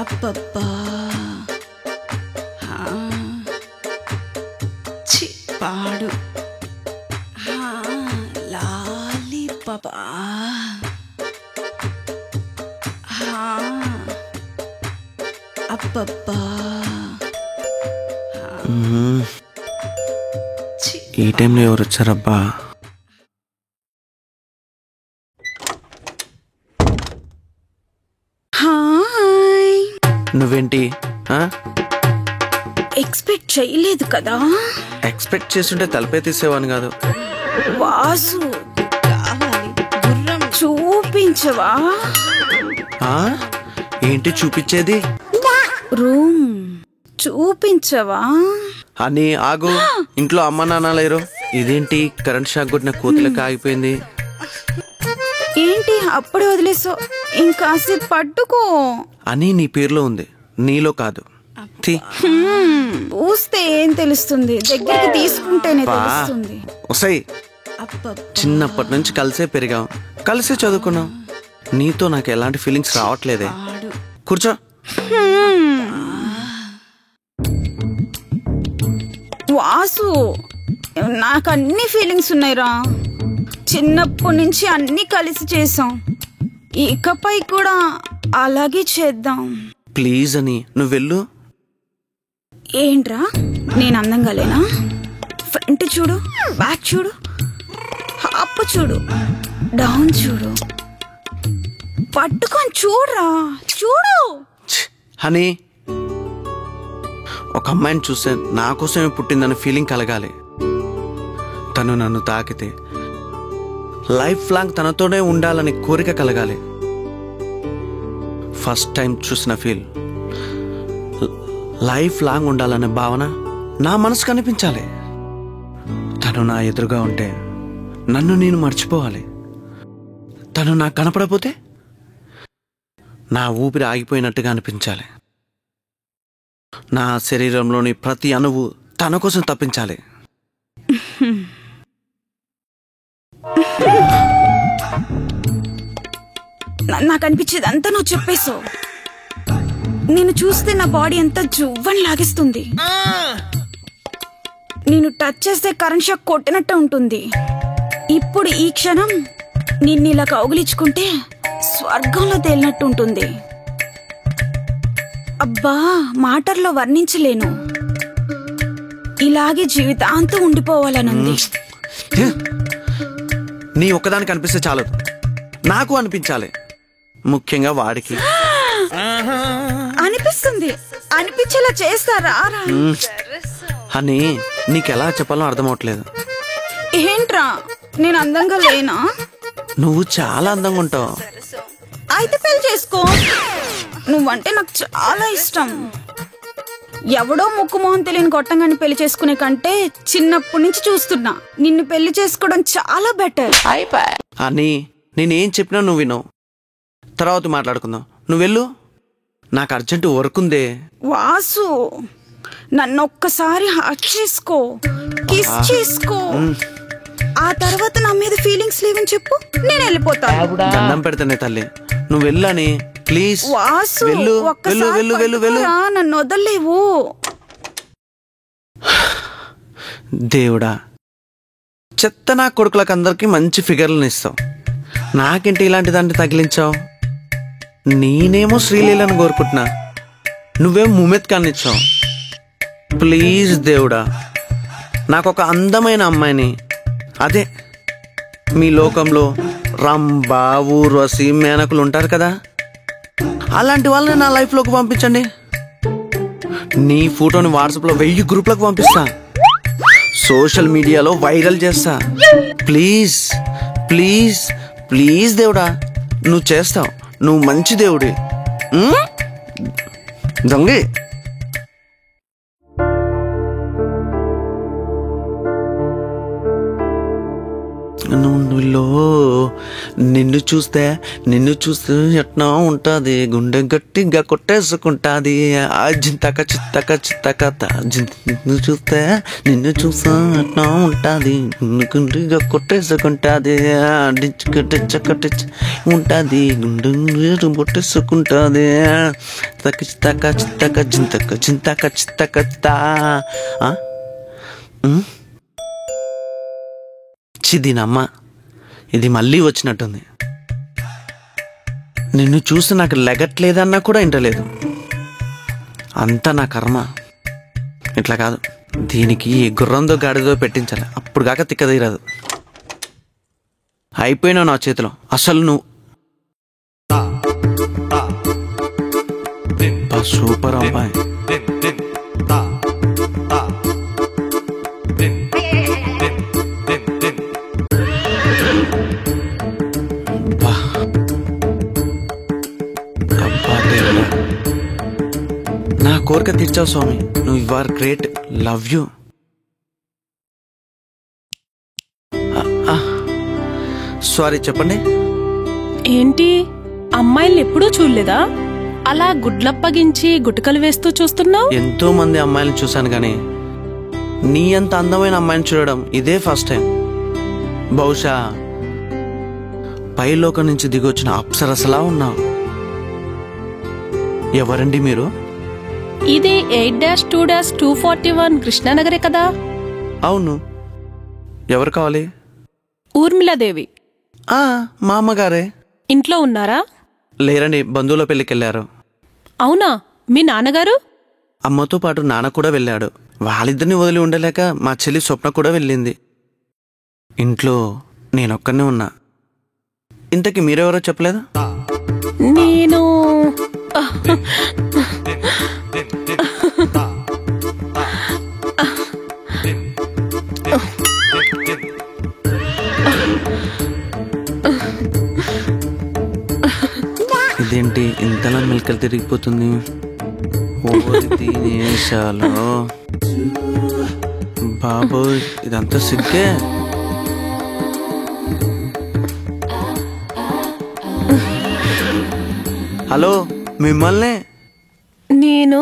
అబ్బబ్బా చి పాడు లాలీపాపా అబ్బబ్బా ఈ టైంలో ఎవరు వచ్చారబ్బా? నువ్వేంటి ఎక్స్పెక్ట్ చేయలేదు కదా? ఎక్స్పెక్ట్ చేస్తుంటే తలపే తీసేవాని కాదు. వాసు చూపించవా? ఏంటి చూపించేది? రూమ్ చూపించవా? అని ఆగు, ఇంట్లో అమ్మ నాన్న లేరు. ఇదేంటి కరెంట్ షాక్ కొట్టిన కోతులకు ఆగిపోయింది? ఏంటి అప్పుడే వదిలేసో? ఇంకాసేపు పట్టుకో. అని నీ పేరులో ఉంది, నీలో కాదు. చూస్తే ఏం తెలుస్తుంది? దగ్గరికి తీసుకుంటేనే తెలుస్తుంది. చిన్నప్పటి నుంచి కలిసే పెరిగాం, కలిసే చదువుకున్నాం. నీతో నాకు ఎలాంటి ఫీలింగ్స్ రావట్లేదే. కూర్చో. వాసు, నాకు అన్ని ఫీలింగ్స్ ఉన్నాయిరా. చిన్నప్పటి నుంచి అన్ని కలిసి చేసాం, ఇకపై కూడా అలాగే చేద్దాం. ప్లీజ్ అని నువ్వు వెళ్ళు. ఏంట్రా నేను అందంగా లేనా? ఫ్రంట్ చూడు, బ్యాక్ చూడు, అప్ చూడు, డౌన్ చూడు, పట్టుకొని చూడరా, చూడు. హనీ, ఒక అమ్మాయిని చూస్తే నా కోసమే పుట్టిందన్న ఫీలింగ్ కలగాలి. తను నన్ను తాకితే లైఫ్ లాంగ్ తనతోనే ఉండాలని కోరిక కలగాలి. ఫస్ట్ టైం చూసిన ఫీల్ లైఫ్ లాంగ్ ఉండాలనే భావన నా మనసు కనిపించాలి. తను నా ఎదురుగా ఉంటే నన్ను నేను మర్చిపోవాలి. తను నాకు కనపడపోతే నా ఊపిరి ఆగిపోయినట్టుగా అనిపించాలి. నా శరీరంలోని ప్రతి అణువు తన కోసం తప్పించాలి. నాకు అనిపించేది అంతా నువ్వు చెప్పేశావు. నేను చూస్తే నా బాడీ అంతా జువ్వని లాగేస్తుంది. నేను టచ్ చేస్తే కరెంట్ షాక్ కొట్టినట్టు ఉంటుంది. ఇప్పుడు ఈ క్షణం నిన్ను ఇలా కౌగిలించుకుంటే స్వర్గంలో తేలినట్టు ఉంటుంది. అబ్బా, మాటల్లో వర్ణించలేను. ఇలాగే జీవితాంతం ఉండిపోవాలనుంది. నీ ఒక్కదానికి అనిపిస్తే చాలదు, నాకు అనిపించాలి. ముఖ్యంగా వాడికి అనిపిస్తుంది. అనిపించేలా చేస్తారా? అని నీకెలా చెప్పాలో అర్థమవట్లేదు. ఏంట్రా నేను అందంగా లేనా? నువ్వు చాలా అందంగా ఉంటావు. అయితే పెళ్లి చేసుకో. నువ్వంటే నాకు చాలా ఇష్టం. ఎవడో ముక్కు మొహం తెలియని గొట్టంగాని పెళ్లి చేసుకునే కంటే చిన్నప్పటి నుంచి చూస్తున్నా, నిన్ను పెళ్లి చేసుకోవడం చాలా బెటర్. అని నేనేం చెప్పినా నువ్వు వినవు. తర్వాత మాట్లాడుకుందాం, నువ్వు వెళ్ళు. నాకు అర్జెంట్ వర్క్ ఉందే. వాసు, నన్ను ఒక్కసారి హగ్ చేసుకో, కిస్ చేసుకో. ఆ తర్వాత నా మీద ఫీలింగ్స్ లేవని చెప్పు, నేను వెళ్ళిపోతాను. దండం పెడతానే తల్లి, నువ్వు వెళ్ళని ప్లీజ్. వాసు, నన్ను వదలలేవు. దేవుడా, చెత్త నా కొడుకులకు అందరికి మంచి ఫిగర్లను ఇస్తావు, నాకేంటి ఇలాంటి దాన్ని తగిలించావు? నేనేమో శ్రీలీలను కోరుకుంటున్నా, నువ్వేమో ముమెత్ కానిచ్చావు. ప్లీజ్ దేవుడా, నాకొక అందమైన అమ్మాయిని, అదే మీ లోకంలో రంభ, ఊర్వశి, మేనకులు ఉంటారు కదా, అలాంటి వాళ్ళని నా లైఫ్లోకి పంపించండి. నీ ఫోటోని వాట్సాప్లో 1000 గ్రూప్లకు పంపిస్తా, సోషల్ మీడియాలో వైరల్ చేస్తా. ప్లీజ్ ప్లీజ్ ప్లీజ్ దేవుడా, నువ్వు చేస్తావు. నువ్వు మంచి దేవుడి. దొంగే. నువ్వులో నిన్ను చూస్తే ఎట్లా ఉంటుంది, గుండె గట్టిగా కొట్టేసుకుంటుంది. నిన్ను చూస్తే ఎట్లా ఉంటుంది, గుండె గుండెగా కొట్టేసుకుంటుంది. ఉంటుంది గుండె కొట్టేసుకుంటుంది. దీనమ్మ ఇది మళ్ళీ వచ్చినట్టుంది. నిన్ను చూసి నాకు లెగట్లేదన్నా కూడా వింటలేదు. అంతా నా కర్మ. ఇట్లా కాదు, దీనికి గుర్రందో గాడిదో పెట్టించాలి, అప్పుడు కాక తిక్క తీరదు. అయిపోయినావు నా చేతిలో. అసలు నువ్వు సూపర్ అమ్మాయి. నా కోరిక తీర్చావు స్వామి. నువ్వు you are great. Love you. Sorry, చెప్పండి. ఏంటి, అమ్మాయిల్ని ఎప్పుడూ చూడలేదా? అలా గుడ్లప్పగించి గుటకలు వేస్తూ చూస్తున్నావు. ఎంతో మంది అమ్మాయిలను చూశాను కానీ నీ అంత అందమైన అమ్మాయిని చూడడం ఇదే ఫస్ట్ టైం. బహుశా పైలోకం నుంచి దిగొచ్చిన అప్సరసలా ఉన్నావు. ఎవరండి మీరు? ఇది 8-2-241 కృష్ణానగరే కదా? అవును. ఎవరు కావాలి? ఊర్మిళాదేవి. మా అమ్మగారే. ఇంట్లో ఉన్నారా? లేరండి, బంధువుల పెళ్లికి వెళ్ళారు. అవునా? మీ నాన్నగారు? అమ్మతో పాటు నాన్న కూడా వెళ్ళాడు. వాళ్ళిద్దరిని వదిలి ఉండలేక మా చెల్లి స్వప్న కూడా వెళ్ళింది. ఇంట్లో నేనొక్కనే ఉన్నా. ఇంతకీ మీరెవరో చెప్పలేదా? నేను ఇదేంటి ఇంతలా మెలకలు తిరిగిపోతుంది? బాబోయ్, ఇదంతా సిగ్గే. హలో, మిమ్మల్నే. నేను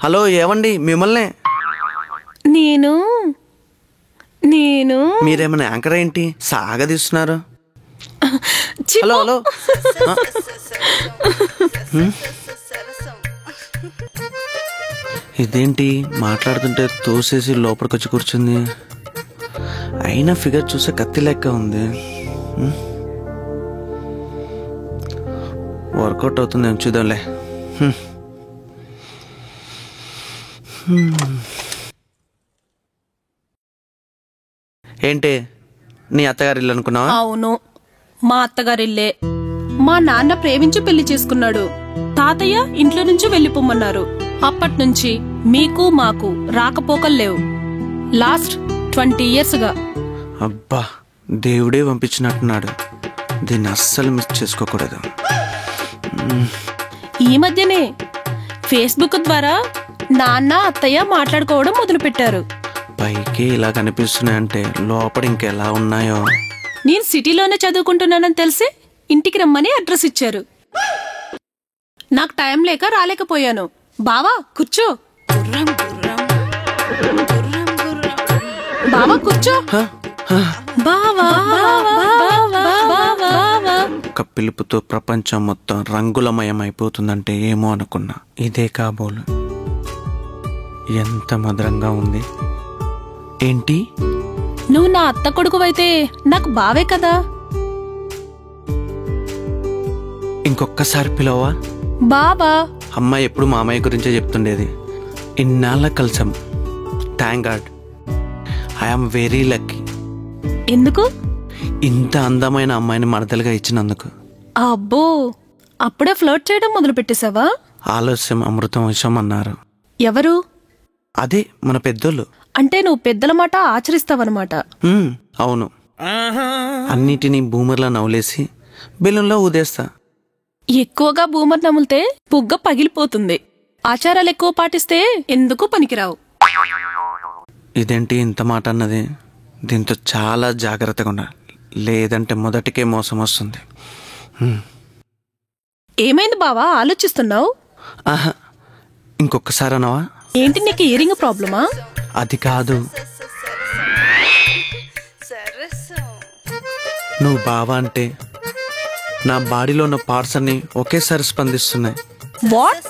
హలో, ఏవండి మిమ్మల్నే. నేను నేను మీరేమైనా యాంకర్ ఏంటి సాగదీస్తున్నారు? Hello hello. ఇదేంటి మాట్లాడుతుంటే తోసేసి లోపలికొచ్చి కూర్చుంది? అయినా ఫిగర్ చూసే కత్తి లెక్క ఉంది. వర్కౌట్ అవుతుంది, చూద్దాంలే. ఏంటి, నీ అత్తగారి ఇల్లు అనుకున్నావా? అవును, మా అత్తగారిల్లే. మా నాన్న ప్రేమించి పెళ్లి చేసుకున్నాడు. తాతయ్య ఇంట్లో నుంచి వెళ్లిపోమన్నారు. అప్పట్నుంచి మీకు మాకు రాకపోకలు లేవు. లాస్ట్ 20 years గా. అబ్బా, దేవుడే పంపించినట్టున్నాడు. దీన్ని అస్సలు మిస్ చేసుకోకూడదు. ఈ మధ్యనే ఫేస్బుక్ ద్వారా నాన్న అత్తయ్య మాట్లాడుకోవడం మొదలుపెట్టారు. పైకి ఇలా కనిపిస్తున్నాయంటే లోపల ఇంకెలా ఉన్నాయో. నేను సిటీలోనే చదువుకుంటున్నానని తెలిసి ఇంటికి రమ్మని అడ్రస్ ఇచ్చారు. నాకు టైం లేక రాలేకపోయాను. బావా కూర్చో. బావా కూర్చో. ఒక పిలుపుతో ప్రపంచం మొత్తం రంగులమయం అయిపోతుందంటే ఏమో అనుకున్నా. ఇదే కాబోలు. ఎంత మధురంగా ఉంది. ఏంటి, నువ్వు నా అత్త కొడుకువైతే నాకు బావే కదా. ఇంకొక్కసారి పిలవా? బావా. అమ్మాయి ఎప్పుడు మామయ్య గురించే చెప్తుండేది. ఇన్నాళ్ళ కలిసాం. Thank God. I'm very lucky. ఎందుకు? ఇంత అందమైన అమ్మాయిని మరదలుగా ఇచ్చినందుకు. అబ్బో, అప్పుడే ఫ్లర్ట్ చేయడం మొదలు పెట్టేశావా? ఆలస్యం అమృతం విషయం అన్నారు. ఎవరు? అదే మన పెద్దోళ్ళు. అంటే నువ్వు పెద్దల మాట ఆచరిస్తావన్నమాట. అవును. అన్నిటినీ బూమర్లా నవ్వులేసి బెలూన్లో ఊదేస్తా. ఎక్కువగా బూమర్ నములితే పుగ్గ పగిలిపోతుంది. ఆచారాలు ఎక్కువ పాటిస్తే ఎందుకు పనికిరావు. ఇదేంటి ఇంత మాట అన్నది? దీంతో చాలా జాగ్రత్తగా ఉండాలి. లేదంటే మొదటికే మోసం వస్తుంది. ఏమైంది బావా ఆలోచిస్తున్నావు? ఆహా, ఇంకొకసారి అనవా? ఏంటి నీకు ఇయరింగ్ ప్రాబ్లమా? అది కాదు, నువ్వు బావా అంటే నా బాడీలో ఉన్న పార్ట్స్ అన్ని ఒకేసారి స్పందిస్తున్నాయి. వాట్?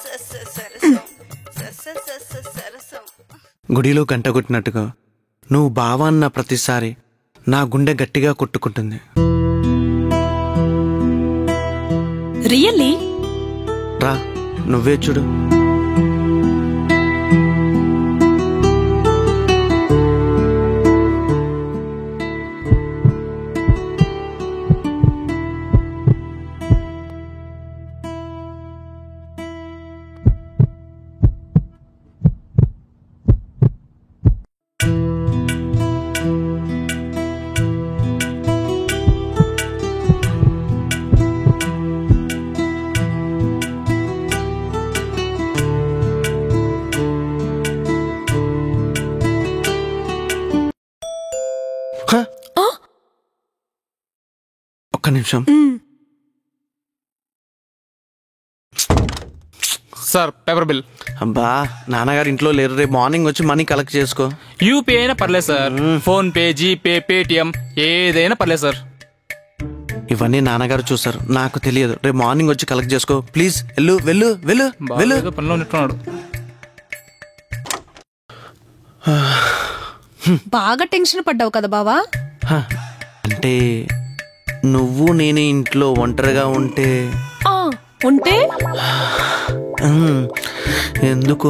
గుడిలో గంట కొట్టినట్టుగా నువ్వు బావా అన్న ప్రతిసారి నా గుండె గట్టిగా కొట్టుకుంటుంది. రియల్లీ? రా, నువ్వే చూడు. ఒక్క నిమిషం. Sir, paper bill. అబ్బా, నాన్నగారు ఇంట్లో లేరు, రేపు మార్నింగ్ వచ్చి మనీ కలెక్ట్ చేసుకో. యూపీఐ అయినా పర్లేదు sir, phone pay, GPay, Paytm ఏదైనా పర్లేదు సార్. ఇవన్నీ నాన్నగారు చూసారు, నాకు తెలియదు. రేపు మార్నింగ్ వచ్చి కలెక్ట్ చేసుకో ప్లీజ్. వెళ్ళు వెళ్ళు వెళ్ళు వెళ్ళు. ఏదో పనిలో ఉన్నట్టున్నాడు. బాగా టెన్షన్ పడ్డావు కదా బావా? అంటే నువ్వు నేనే ఇంట్లో ఒంటరిగా ఉంటే ఉంటే ఎందుకు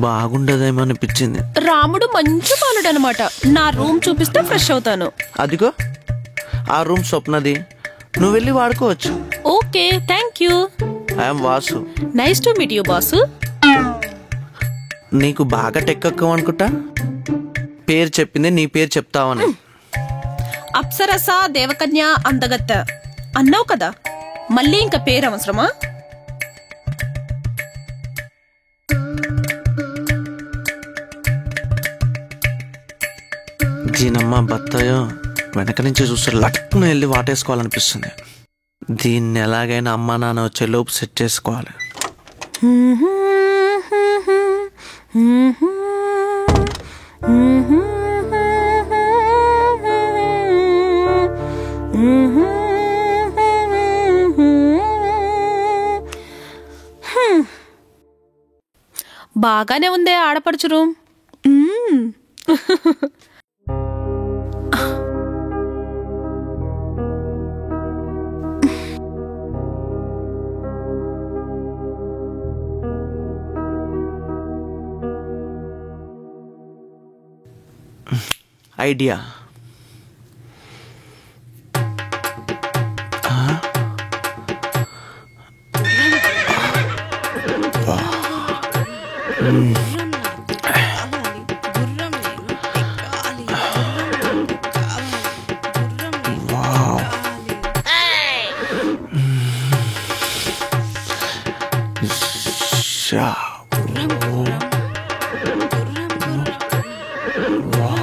బాగుండదేమో అనిపించింది. రాముడు మంచి బాలుడు అనమాట. నా రూమ్ చూపిస్తే ఫ్రెష్ అవుతాను. అదిగో ఆ రూమ్ స్వప్నది, నువ్వు వెళ్ళి వాడుకోవచ్చు. Okay, thank you. I'm Vasu. Nice to meet you boss. నీకు బాగా టెక్కవు అనుకుంటా. పేరు చెప్పింది నీ పేరు చెప్తావని. అప్సరస దేవకన్య అందగత్త అన్నావు కదా, మళ్ళీ ఇంకా పేరు అవసరమా? దీనమ్మ బత్తాయో వెనక నుంచి చూస్తే లట్టుకుని వెళ్ళి వాటేసుకోవాలనిపిస్తుంది. దీన్ని ఎలాగైనా అమ్మా నాన్న వచ్చే లోపు సెట్ చేసుకోవాలి. బాగానే ఉందే ఆడపడుచు రూమ్. ఐడియా. Wow.